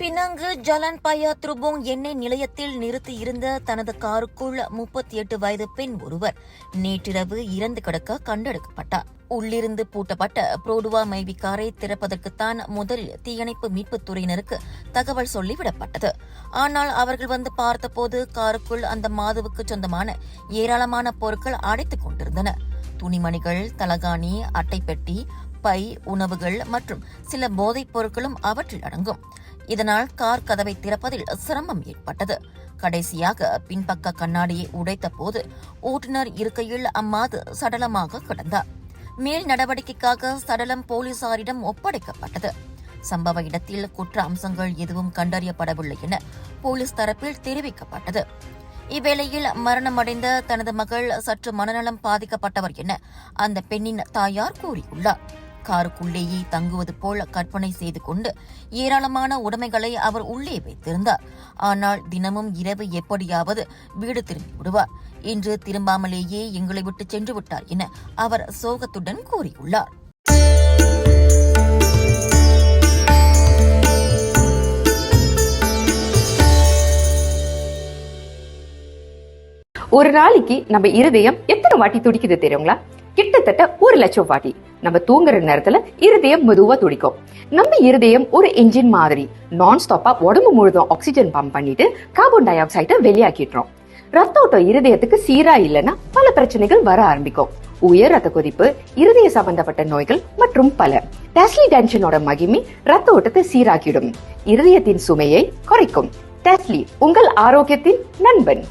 Penang Jalan பயா த்ருபோங் எண்ணெய் நிலையத்தில் நிறுத்தியிருந்த தனது காருக்குள் 38 வயது பெண் ஒருவர் நேற்றிரவு இறந்து கிடக்க கண்டெடுக்கப்பட்டார். உள்ளிருந்து பூட்டப்பட்ட புரோடுவா மைவி காரை திறப்பதற்குத்தான் முதலில் தீயணைப்பு மீட்புத் துறையினருக்கு தகவல் சொல்லிவிடப்பட்டது. ஆனால் அவர்கள் வந்து பார்த்தபோது காருக்குள் அந்த மாதுவுக்கு சொந்தமான ஏராளமான பொருட்கள் அடைத்துக் கொண்டிருந்தன. துணிமணிகள், தலகாணி, அட்டைப்பெட்டி, பை, உணவுகள் மற்றும் சில போதைப் பொருட்களும் அவற்றில் அடங்கும். இதனால் கார் கதவை திறப்பதில் சிரமம் ஏற்பட்டது. கடைசியாக பின்பக்க கண்ணாடியை உடைத்த போது ஓட்டுநர் இருக்கையில் அம்மாது சடலமாக கிடந்தார். மேல் நடவடிக்கைக்காக சடலம் போலீசாரிடம் ஒப்படைக்கப்பட்டது. சம்பவ இடத்தில் குற்ற அம்சங்கள் எதுவும் கண்டறியப்படவில்லை என போலீஸ் தரப்பில் தெரிவிக்கப்பட்டது. இவ்வேளையில் மரணமடைந்த தனது மகள் சற்று மனநலம் பாதிக்கப்பட்டவர் என அந்த பெண்ணின் தாயார் கூறியுள்ளார். காருக்குள்ளேயே தங்குவது போல் கற்பனை செய்து கொண்டு ஏராளமான உடைமைகளை அவர் உள்ளே வைத்திருந்தார். ஆனால் தினமும் இரவு எப்படியாவது வீடு திரும்பி விடுவார். இன்று திரும்பாமலேயே எங்களை விட்டு சென்று விட்டார் என அவர் சோகத்துடன் கூறியுள்ளார். ஒரு நாளைக்கு நம்ம இருதயம் எத்தனை வாட்டி துடிக்குது தெரியுங்களா? கிட்டத்தட்ட 1,00,000 வாட்டி. நம்ம தூங்குற நேரத்துல இருதயம் மெதுவா துடிக்கும். நம்ம இருதயம் ஒரு என்ஜின் மாதிரி நான் ஸ்டாப்பா உடம்பு முழுதும் ஆக்சிஜன் பம்ப் பண்ணிட்டு கார்பன் டை ஆக்சைடை வெளியாக்கிடுறோம். ரத்த ஓட்டம் இருதயத்துக்கு சீரா இல்லைன்னா பல பிரச்சனைகள் வர ஆரம்பிக்கும். உயர் ரத்த கொதிப்பு, இருதய சம்பந்தப்பட்ட நோய்கள் மற்றும் பல. டெஸ்லி டென்ஷனோட மகிமை ரத்த ஓட்டத்தை சீராக்கிடும், இருதயத்தின் சுமையை குறைக்கும். டெஸ்லி உங்கள் ஆரோக்கியத்தின் நண்பன்.